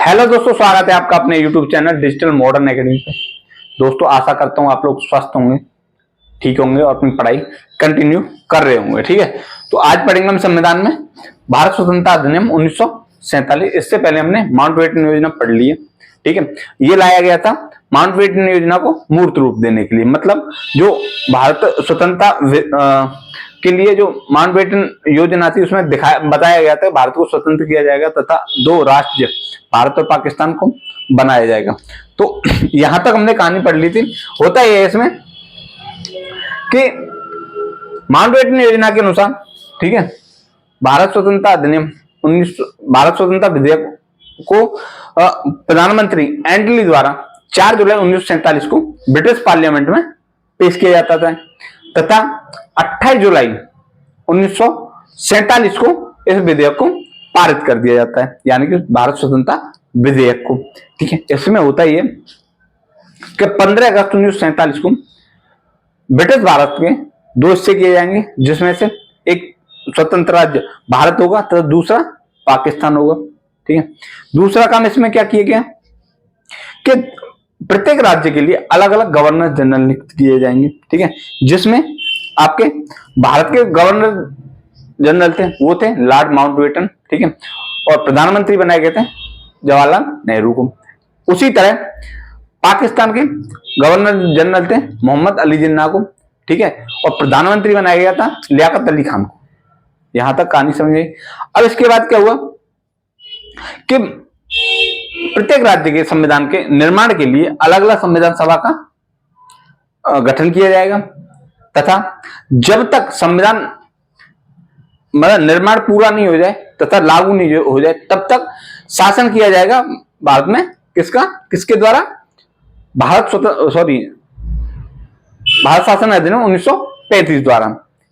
Hello दोस्तों, स्वागत है आपका अपने YouTube channel digital modern academy पे। दोस्तों, आशा करता हूँ आप लोग स्वस्थ होंगे, ठीक होंगे और अपनी पढ़ाई कंटिन्यू कर रहे होंगे। ठीक है, तो आज पढ़ेंगे हम संविधान में भारत स्वतंत्रता अधिनियम 1947। इससे पहले हमने माउंटबेटन योजना पढ़ ली है। ठीक है, ये लाया गया था माउंटबेटन योजना को मूर्त रूप देने के लिए, मतलब जो भारत स्वतंत्रता के लिए जो माउंटबेटन योजना थी उसमें बताया गया था भारत को स्वतंत्र किया जाएगा तथा दो राष्ट्र भारत और पाकिस्तान को बनाया जाएगा। तो यहां तक हमने कहानी पढ़ ली थी। होता ही है इसमें कि माउंटबेटन योजना के अनुसार, ठीक है, भारत स्वतंत्रता अधिनियम भारत स्वतंत्रता विधेयक को प्रधानमंत्री एंटली द्वारा 4 जुलाई 1947 को ब्रिटिश पार्लियामेंट में पेश किया जाता था तथा 28 जुलाई 1947 को इस विधेयक को पारित कर दिया जाता है, यानी कि भारत स्वतंत्रता विधेयक को। ठीक है, इसमें होता ही है कि 15 अगस्त 1947 को ब्रिटिश भारत के दो हिस्से किए जाएंगे, जिसमें से एक स्वतंत्र राज्य भारत होगा तथा दूसरा पाकिस्तान होगा। ठीक है, दूसरा काम इसमें क्या किया गया कि प्रत्येक राज्य के लिए अलग अलग गवर्नर जनरल नियुक्त किए जाएंगे। ठीक है, जिसमें आपके भारत के गवर्नर जनरल थे वो थे लॉर्ड माउंटबेटन। ठीक है, और प्रधानमंत्री बनाए गए थे जवाहरलाल नेहरू को। उसी तरह पाकिस्तान के गवर्नर जनरल थे मोहम्मद अली जिन्ना को। ठीक है, और प्रधानमंत्री बनाया गया था लियाकत अली खान को। यहां तक कहानी समझ गई। अब इसके बाद क्या हुआ कि प्रत्येक राज्य के संविधान के निर्माण के लिए अलग अलग संविधान सभा का गठन किया जाएगा तथा जब तक संविधान मतलब निर्माण पूरा नहीं हो जाए तथा लागू नहीं हो जाए तब तक शासन किया जाएगा भारत में। किसके द्वारा? भारत शासन अधिनियम 1935 द्वारा।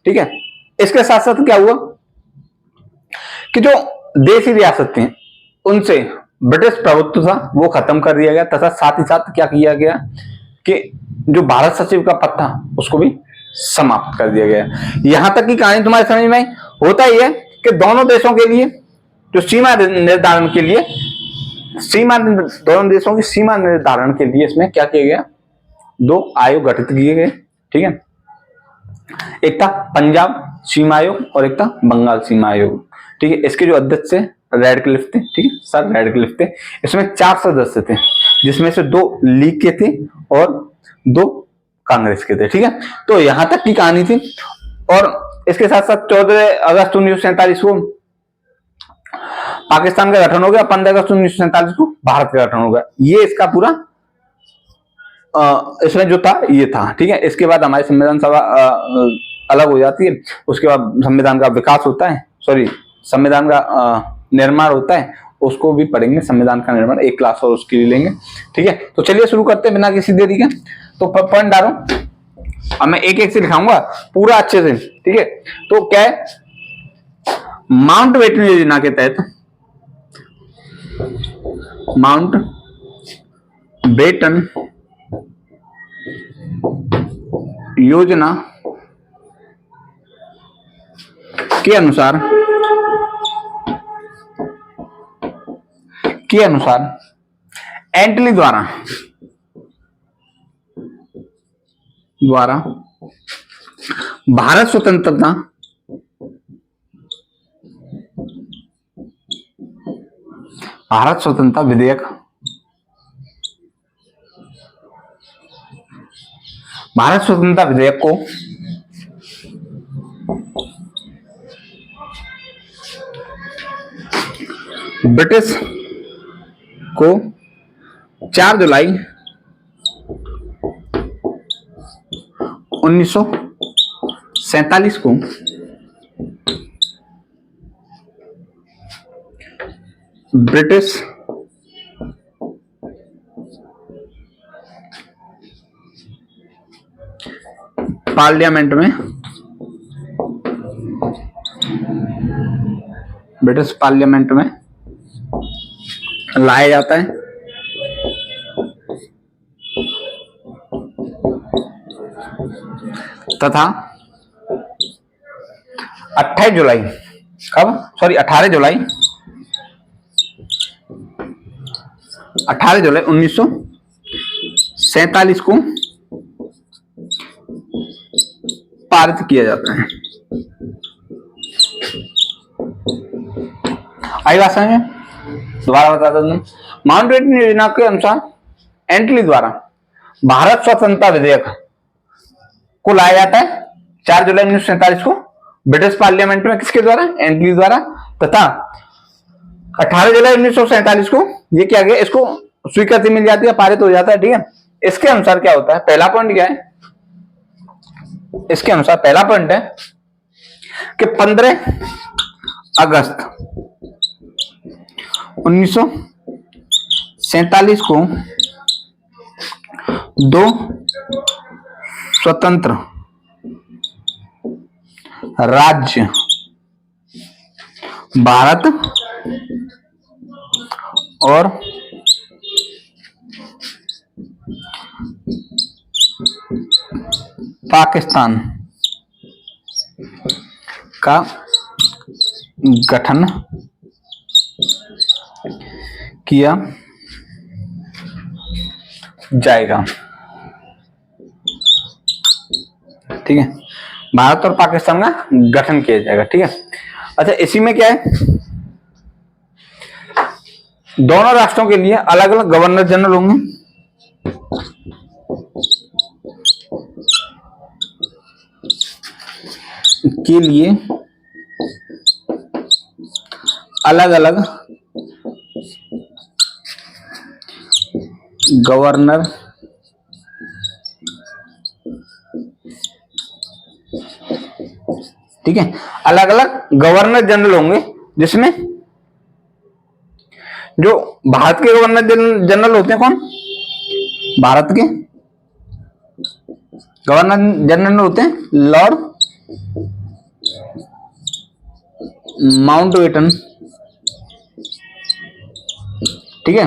ठीक है, इसके साथ साथ क्या हुआ कि जो देशी रियासत थी उनसे ब्रिटिश प्रभुत्व था वो खत्म कर दिया गया तथा साथ ही साथ क्या किया गया कि जो भारत सचिव का पद था उसको भी समाप्त कर दिया गया। यहां तक की कहानी तुम्हारे समझ में आई। होता ही है कि दोनों देशों के लिए जो सीमा निर्धारण के लिए दोनों देशों की सीमा निर्धारण के लिए इसमें क्या किया गया, दो आयोग गठित किए गए। ठीक है, एक था पंजाब सीमा आयोग और एक था बंगाल सीमा आयोग। ठीक है, इसके जो अध्यक्ष थे रेडक्लिफ थे। ठीक है, सर रेडक्लिफ थे। इसमें 4 सदस्य थे, जिसमें से 2 लीग के थे और 2 कांग्रेस के थे। ठीक है, तो यहां तक की कहानी थी। और इसके साथ साथ 14 अगस्त 1947 को पाकिस्तान का गठन हो गया, 15 अगस्त 1947 को भारत का गठन हो गया। ये इसका पूरा इसमें जो था ये था। ठीक है, इसके बाद हमारी संविधान सभा अलग हो जाती है। उसके बाद संविधान का विकास होता है, संविधान का निर्माण होता है, उसको भी पढ़ेंगे। संविधान का निर्माण एक क्लास और उसकी भी लेंगे। ठीक है, तो चलिए शुरू करते हैं बिना किसी देरी के। तो पॉइंट डालो, अब मैं एक एक से लिखाऊंगा पूरा अच्छे से। ठीक है, तो क्या है, माउंटबेटन योजना के तहत माउंटबेटन योजना के अनुसार एंटली द्वारा भारत स्वतंत्रता विधेयक को ब्रिटिश को 4 जुलाई 1947 को ब्रिटिश पार्लियामेंट में लाया जाता है तथा 28 जुलाई 18 जुलाई 18 जुलाई 1947 को पारित किया जाता है। आई बात समझ में? दोबारा बता दूं, माउंटबेटन योजना के अनुसार एंटली द्वारा भारत स्वतंत्रता विधेयक को लाया जाता है 4 जुलाई 1947 को ब्रिटिश पार्लियामेंट में, किसके द्वारा? एंटली द्वारा। तथा 18 जुलाई 1947 को ये किया गया, इसको स्वीकृति मिल जाती है, पारित हो जाता है। ठीक है, इसके अनुसार क्या होता है? पहला पॉइंट क्या है इसके अनुसार? पहला पॉइंट है कि 15 अगस्त 1947 को 2 स्वतंत्र राज्य भारत और पाकिस्तान का गठन किया जाएगा। ठीक है, भारत और पाकिस्तान का गठन किया जाएगा। ठीक है, अच्छा इसी में क्या है, दोनों राष्ट्रों के लिए अलग अलग गवर्नर जनरल होंगे। के लिए अलग अलग गवर्नर ठीक है, अलग अलग गवर्नर जनरल होंगे, जिसमें जो भारत के गवर्नर जनरल होते हैं कौन? भारत के गवर्नर जनरल होते हैं लॉर्ड माउंटबेटन। ठीक है,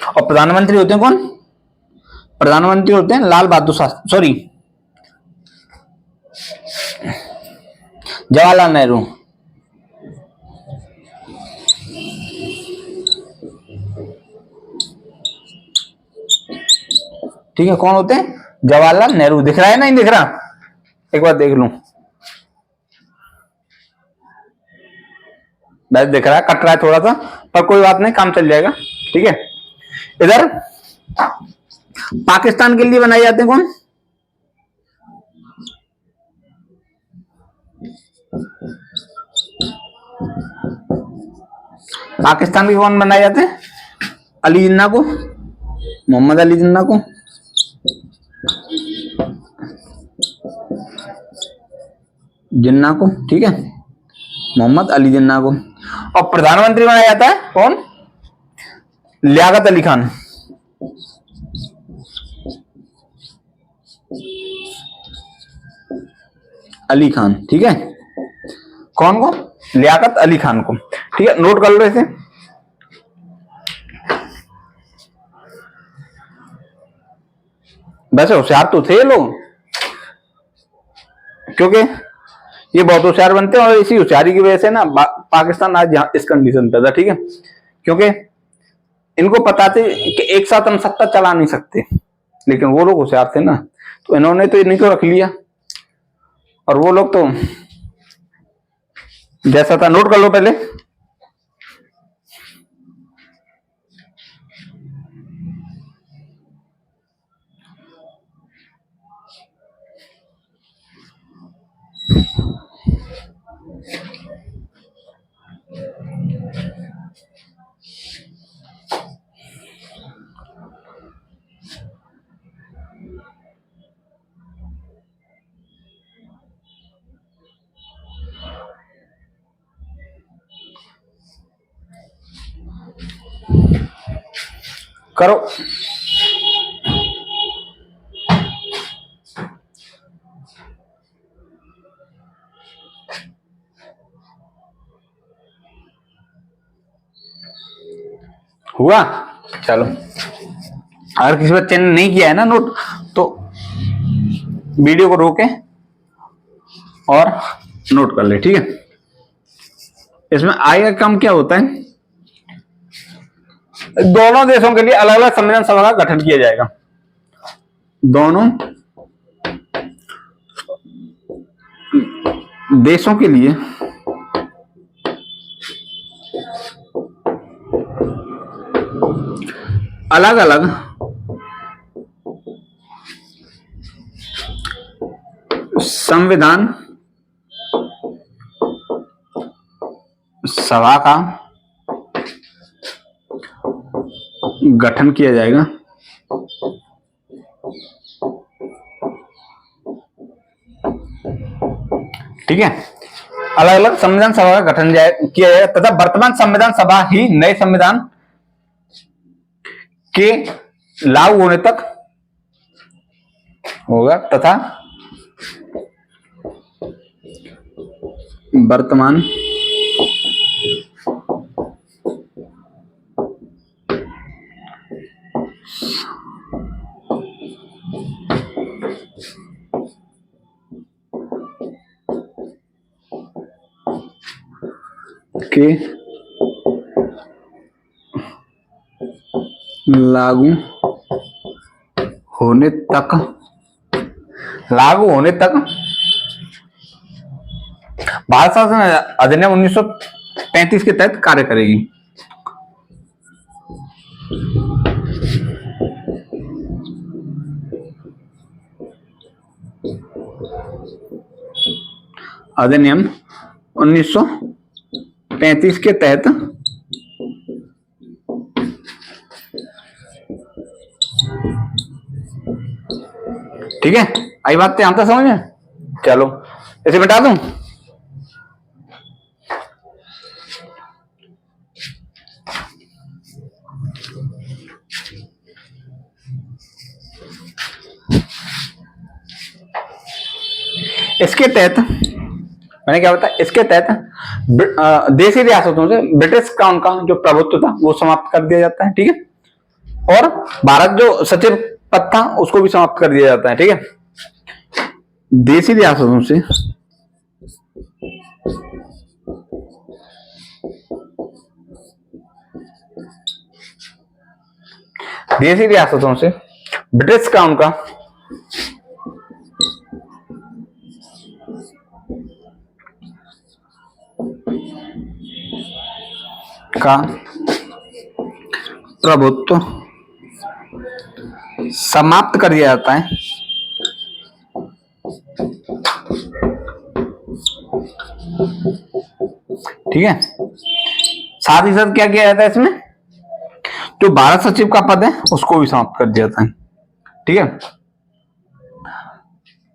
और प्रधानमंत्री होते हैं कौन? प्रधानमंत्री होते हैं लाल बहादुर शास्त्री, सॉरी जवाहरलाल नेहरू। ठीक है, कौन होते हैं? जवाहरलाल नेहरू। दिख रहा है? नहीं दिख रहा? एक बार देख लूं। बस दिख रहा है, कट रहा है थोड़ा सा, पर कोई बात नहीं, काम चल जाएगा। ठीक है, इधर पाकिस्तान के लिए बनाए जाते हैं कौन? पाकिस्तान के कौन बनाए जाते हैं? अली जिन्ना को, मोहम्मद अली जिन्ना को। जिन्ना को, ठीक है, मोहम्मद अली जिन्ना को। और प्रधानमंत्री बनाया जाता है कौन? लियाकत अली खान। अली खान, ठीक है, कौन को? लियाकत अली खान को। ठीक है, नोट कर लो इसे। वैसे होशियार तो थे लोग, क्योंकि ये बहुत होशियार बनते हैं, और इसी होशियारी की वजह से ना पाकिस्तान आज यहाँ इस कंडीशन पे था। ठीक है, क्योंकि इनको पता थे कि एक साथ हम सत्ता चला नहीं सकते, लेकिन वो लोग होशियार थे ना, तो इन्होंने तो इन्हीं को रख लिया, और वो लोग तो जैसा था। नोट कर लो पहले। करो। हुआ? चलो, अगर किसी बच्चे ने नहीं किया है ना नोट, तो वीडियो को रोके और नोट कर ले। ठीक है, इसमें आई का काम क्या होता है? दोनों देशों के लिए अलग अलग संविधान सभा का गठन किया जाएगा। दोनों देशों के लिए अलग अलग संविधान सभा का गठन किया जाएगा। ठीक है, अलग अलग संविधान सभा का गठन किया जाएगा तथा वर्तमान संविधान सभा ही नए संविधान के लागू होने तक होगा तथा वर्तमान के लागू होने तक भारत शासन अधिनियम 1935 के तहत कार्य करेगी। अधिनियम 1935 के तहत ठीक है, आई बात ध्यान से समझ में। चलो इसे मिटा दूं। इसके तहत मैंने क्या बताया, इसके तहत देशी रियासतों से ब्रिटिश क्राउन का जो प्रभुत्व था वो समाप्त कर दिया जाता है। ठीक है, और भारत जो सचिव पद था उसको भी समाप्त कर दिया जाता है। ठीक है, देशी रियासतों से ब्रिटिश क्राउन का प्रभुत्व समाप्त कर दिया जाता है। ठीक है, साथ ही साथ क्या किया जाता है, इसमें जो भारत सचिव का पद है उसको भी समाप्त कर दिया जाता है। ठीक है,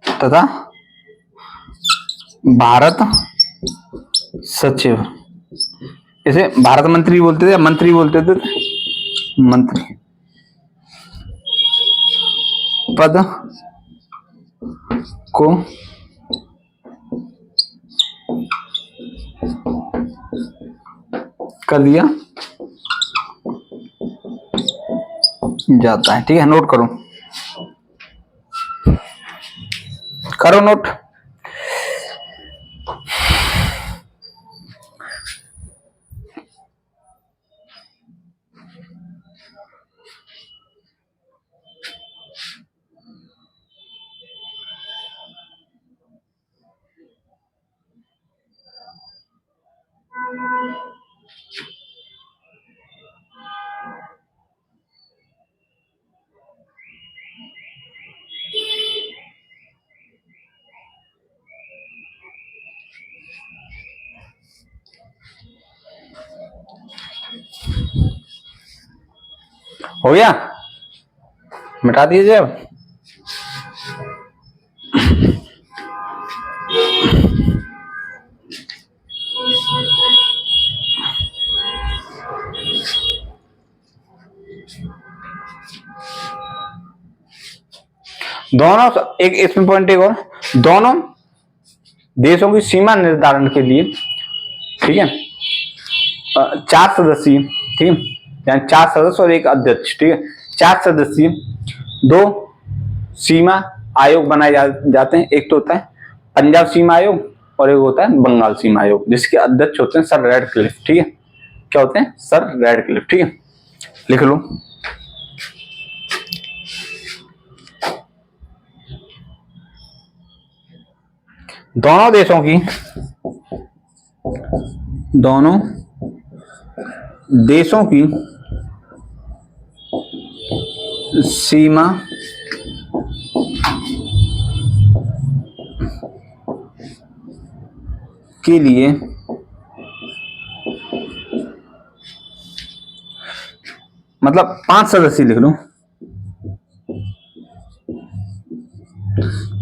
तथा भारत सचिव, इसे भारत मंत्री बोलते थे या मंत्री बोलते थे, मंत्री पद को कर दिया जाता है। ठीक है, नोट करो नोट। हो गया, मिटा दीजिए अब। दोनों एक इसमें पॉइंट एक और, दोनों देशों की सीमा निर्धारण के लिए ठीक है 4 सदस्यीय, ठीक है, यानी 4 सदस्य और एक अध्यक्ष। ठीक है, 4 सदस्यीय 2 सीमा आयोग बनाए जाते हैं। एक तो होता है पंजाब सीमा आयोग और एक होता है बंगाल सीमा आयोग, जिसके अध्यक्ष होते हैं सर रेडक्लिफ। ठीक है, क्या होते हैं, सर रेडक्लिफ। ठीक है, लिख लो। दोनों देशों की सीमा के लिए मतलब 5 सदस्य लिख लो।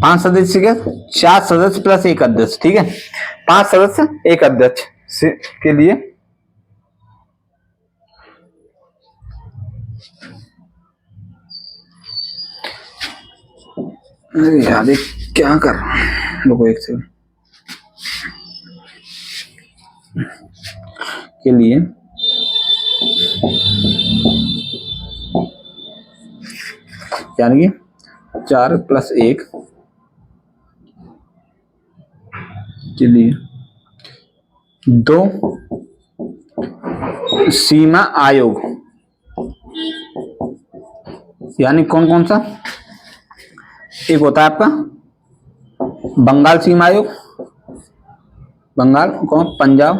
5 सदस्य के 4 सदस्य प्लस 1 अध्यक्ष, ठीक है। 5 सदस्य 1 अध्यक्ष के लिए अरे यार क्या कर रहा हूं, रुको एक सेकंड। के लिए यानी कि 4 + 1 के लिए 2 सीमा आयोग, यानी कौन कौन सा? एक होता है आपका बंगाल सीमा आयोग, बंगाल कौन, पंजाब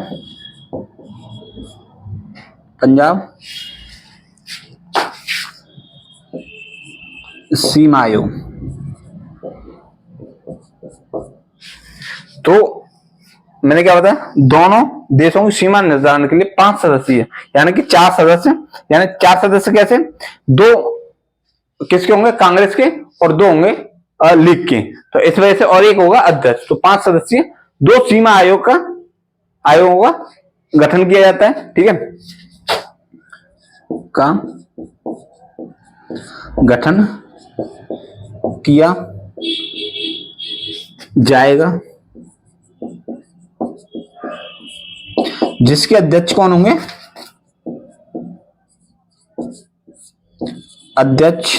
सीमा आयोग। तो मैंने क्या बताया, दोनों देशों की सीमा निर्धारण के लिए 5 सदस्य, यानी कि 4 सदस्य, यानी 4 सदस्य कैसे, 2 किसके होंगे, कांग्रेस के, और 2 होंगे लीग के, तो इस वजह से, और एक होगा अध्यक्ष, तो 5 सदस्य 2 सीमा आयोगों का गठन किया जाता है, ठीक है, का गठन किया जाएगा, जिसके अध्यक्ष कौन होंगे, अध्यक्ष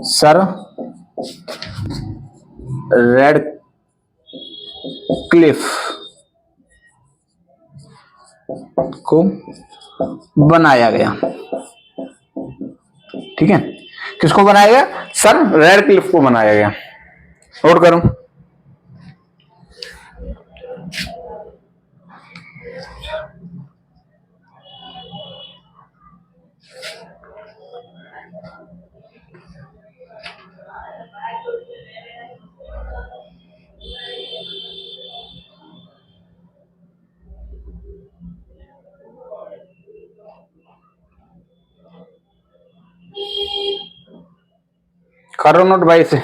सर रेडक्लिफ को बनाया गया, ठीक है। किसको बनाया गया, सर रेडक्लिफ को बनाया गया। नोट करो। करो नोट भाई से।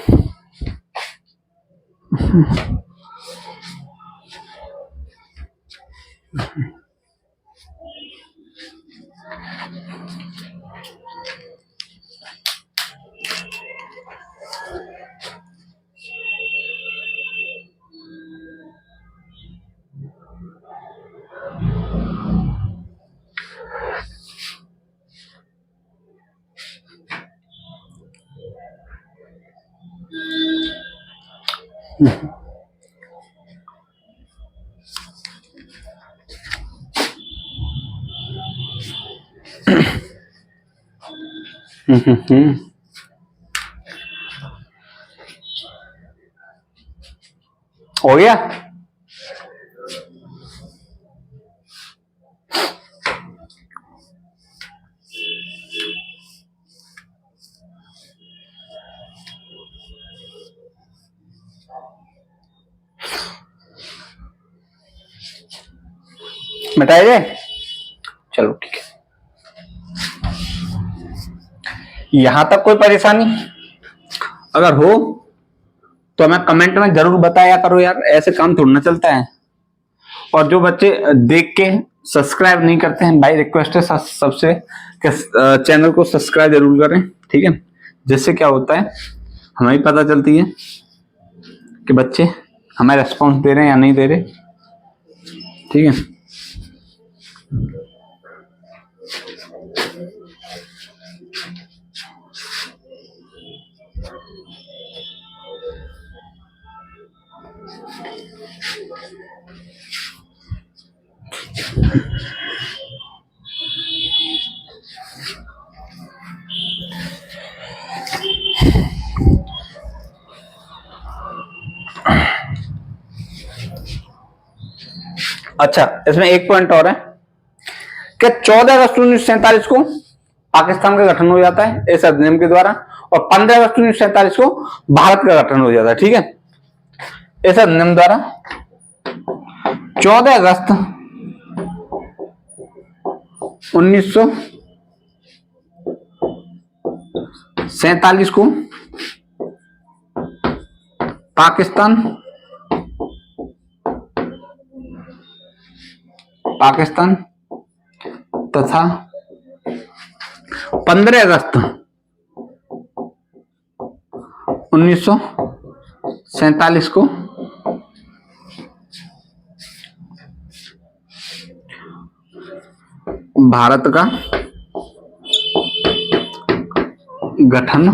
हो गया। मिटाए जाए, चलो ठीक है। यहां तक कोई परेशानी अगर हो तो हमें कमेंट में जरूर बताया करो यार, ऐसे काम थोड़ा ना चलता है। और जो बच्चे देख के सब्सक्राइब नहीं करते हैं, भाई रिक्वेस्ट है सबसे कि चैनल को सब्सक्राइब जरूर करें, ठीक है। जिससे क्या होता है, हमें पता चलती है कि बच्चे हमें रेस्पॉन्स दे रहे हैं या नहीं दे रहे, ठीक है। अच्छा, इसमें एक पॉइंट और है कि 14 अगस्त 1947 को पाकिस्तान का गठन हो जाता है इस अधिनियम के द्वारा, और 15 अगस्त 1947 को भारत का गठन हो जाता है। ठीक है, इस अधिनियम द्वारा 14 अगस्त 1947 को पाकिस्तान तथा 15 अगस्त 1947 को भारत का गठन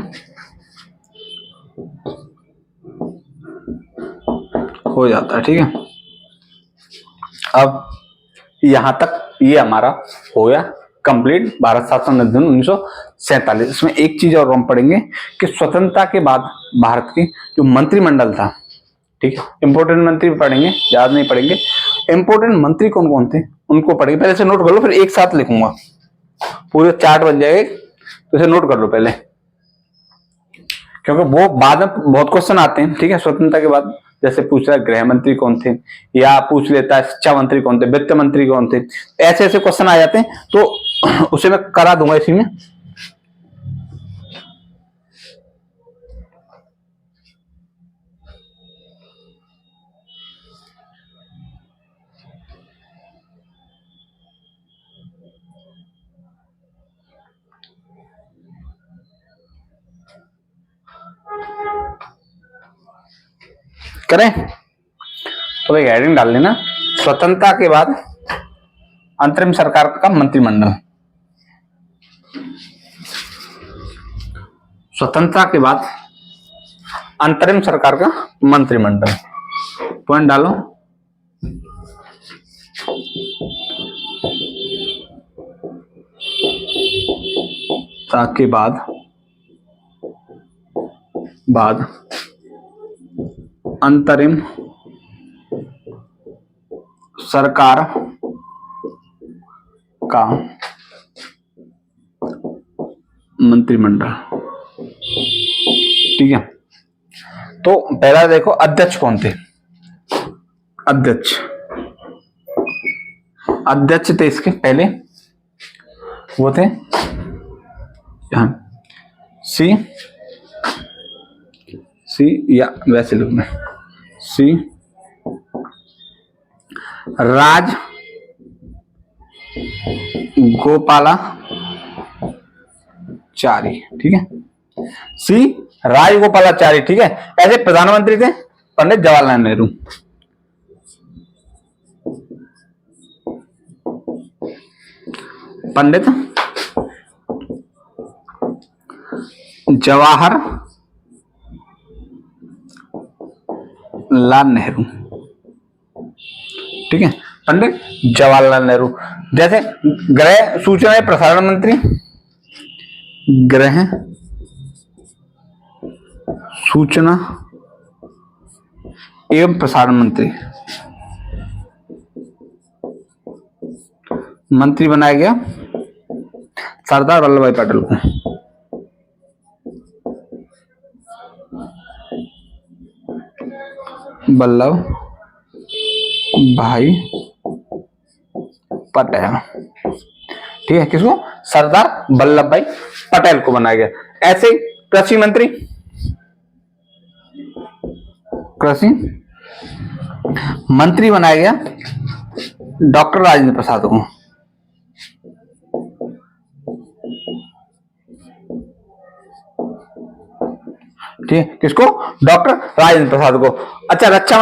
हो जाता है। ठीक है, अब यहां तक ये हमारा हो गया कंप्लीट भारत शासन अधिनियम 1947। इसमें एक चीज और हम पढ़ेंगे कि स्वतंत्रता के बाद भारत की जो मंत्रिमंडल था, ठीक है, इंपोर्टेंट मंत्री पढ़ेंगे, याद नहीं पढ़ेंगे। इंपोर्टेंट मंत्री कौन कौन थे उनको पढ़ेंगे, पहले से नोट कर लो, फिर एक साथ लिखूंगा, पूरे चार्ट बन जाएगा, तो इसे नोट कर लो पहले, क्योंकि वो बाद में बहुत क्वेश्चन आते हैं। ठीक है, स्वतंत्रता के बाद जैसे पूछ रहा है गृह मंत्री कौन थे, या पूछ लेता है शिक्षा मंत्री कौन थे, वित्त मंत्री कौन थे, ऐसे ऐसे क्वेश्चन आ जाते हैं, तो उसे मैं करा दूंगा इसी में। करें तो एक हेडिंग डाल लेना, स्वतंत्रता के बाद अंतरिम सरकार का मंत्रिमंडल। स्वतंत्रता के बाद अंतरिम सरकार का मंत्रिमंडल, पॉइंट डालो। ताकि बाद अंतरिम सरकार का मंत्रिमंडल। ठीक है, तो पहला देखो अध्यक्ष कौन थे। अध्यक्ष थे इसके पहले, वो थे सी या वैसे लिखना सी राज गोपालाचारी। ठीक है, सी राजगोपालाचारी। ठीक है, ऐसे प्रधानमंत्री थे पंडित जवाहरलाल नेहरू। पंडित जवाहरलाल नेहरू। ठीक है, पंडित जवाहरलाल नेहरू। जैसे गृह सूचना एवं प्रसारण मंत्री, गृह सूचना एवं प्रसारण मंत्री बनाया गया सरदार वल्लभ भाई पटेल को। वल्लभ भाई पटेल। ठीक है, किसको? सरदार वल्लभ भाई पटेल को बनाया गया। ऐसे कृषि मंत्री, बनाया गया डॉक्टर राजेंद्र प्रसाद को। ठीक है, किसको? डॉक्टर राजेंद्र प्रसाद को। अच्छा, रक्षा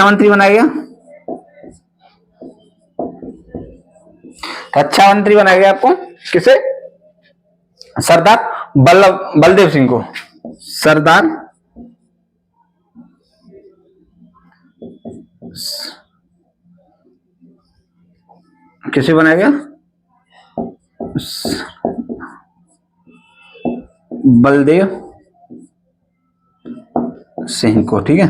मंत्री बनाया गया, आपको किसे? सरदार बलदेव सिंह को। सरदार किसे बनाया गया? बलदेव सिंह को। ठीक है,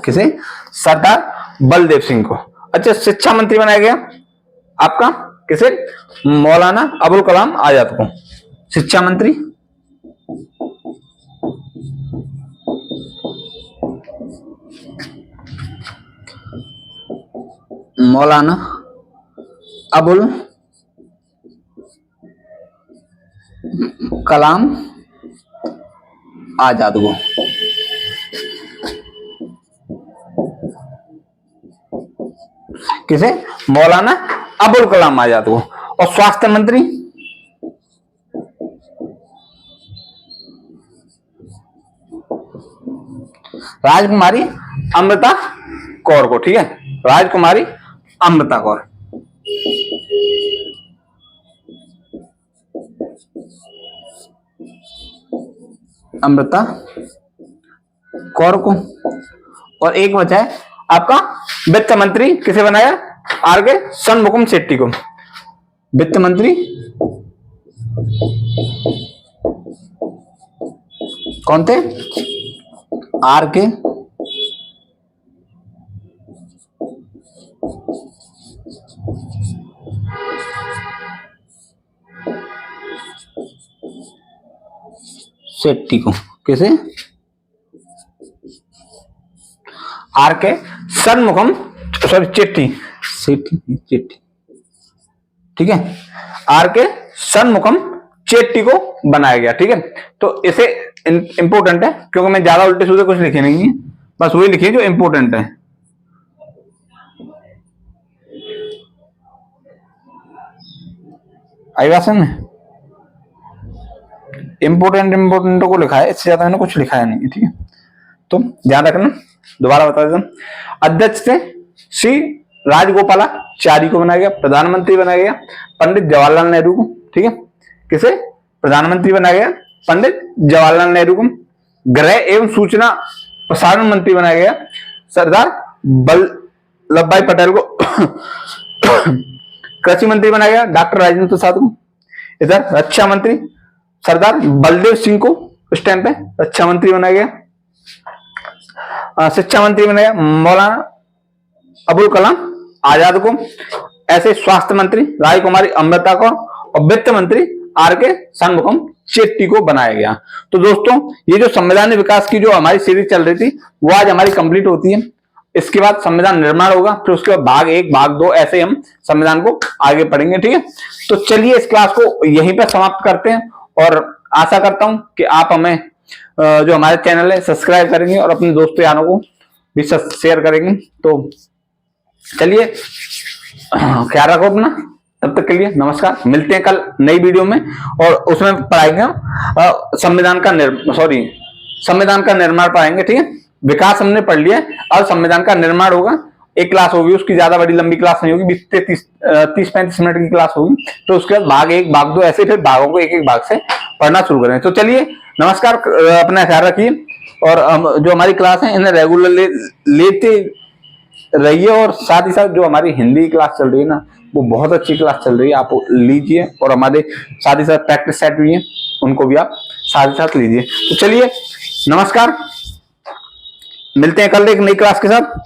किसे? सरदार बलदेव सिंह को। अच्छा, शिक्षा मंत्री बनाया गया आपका किसे? मौलाना अबुल कलाम आजाद को शिक्षा मंत्री। मौलाना अबुल कलाम आजाद को। किसे? मौलाना अबुल कलाम आजाद को। और स्वास्थ्य मंत्री राजकुमारी अमृता कौर को। ठीक है, राजकुमारी अमृता कौर। अमृता कौर को। और एक बचा है आपका वित्त मंत्री, किसे बनाया? आर के षणमुगम शेट्टी को। वित्त मंत्री कौन थे? आर के शेट्टी को। किसे? आर के षणमुगम, सॉरी चेट्टी, चेट्टी। ठीक है, आर के षणमुगम चेट्टी को बनाया गया। ठीक है, तो इसे इंपोर्टेंट है क्योंकि मैं ज्यादा उल्टे सीधे कुछ लिखे नहीं है, बस वही लिखिए जो इंपोर्टेंट है। आई बात समझ में? इंपोर्टेंट को लिखा है, इससे ज्यादा मैंने कुछ लिखाया नहीं है। ठीक है, तो ध्यान रखना। दोबारा बता देता हूं, अध्यक्ष थे श्री राजगोपालाचारी को बनाया गया, प्रधानमंत्री बनाया गया पंडित जवाहरलाल नेहरू को। ठीक है, किसे? प्रधानमंत्री बनाया गया पंडित जवाहरलाल नेहरू को। गृह एवं सूचना प्रसारण मंत्री बनाया गया सरदार वल्लभ भाई पटेल को। कृषि मंत्री बनाया गया डॉक्टर राजेंद्र प्रसाद को। इधर रक्षा मंत्री सरदार बलदेव सिंह को उस टाइम पे रक्षा मंत्री बनाया गया। शिक्षा मंत्री बनाया मौलाना अबुल कलाम आजाद को। ऐसे स्वास्थ्य मंत्री राजकुमारी अमृता को और वित्त मंत्री आर के षणमुगम चेट्टी को बनाया गया। तो दोस्तों, ये जो संविधान विकास की जो हमारी सीरीज चल रही थी वो आज हमारी कंप्लीट होती है। इसके बाद संविधान निर्माण होगा, फिर उसके बाद भाग 1 भाग 2 ऐसे हम संविधान को आगे पढ़ेंगे। ठीक है, तो चलिए इस क्लास को यहीं पर समाप्त करते हैं और आशा करता हूं कि आप हमें जो हमारे चैनल है सब्सक्राइब करेंगे और अपने दोस्तों यारों को भी शेयर करेंगे। तो चलिए, ख्याल रखो अपना। तब तक के लिए नमस्कार, मिलते हैं कल नई वीडियो में और उसमें पढ़ाएंगे संविधान का निर्माण पढ़ाएंगे। ठीक है, विकास हमने पढ़ लिया, अब संविधान का निर्माण होगा। एक क्लास होगी, उसकी ज्यादा बड़ी लंबी क्लास नहीं होगी, 30-35 मिनट की क्लास होगी। तो उसके बाद भाग 1 भाग 2 ऐसे फिर भागों को एक भाग से पढ़ना शुरू करें। तो चलिए नमस्कार, अपना ख्याल रखिए और जो हमारी क्लास है इन्हें रेगुलर लेते रहिए। और साथ ही साथ जो हमारी हिंदी क्लास चल रही है ना, वो बहुत अच्छी क्लास चल रही है, आप लीजिए। और हमारे साथ ही साथ प्रैक्टिस सेट भी है, उनको भी आप साथ ही साथ लीजिए। तो चलिए नमस्कार, मिलते हैं कल एक नई क्लास के साथ।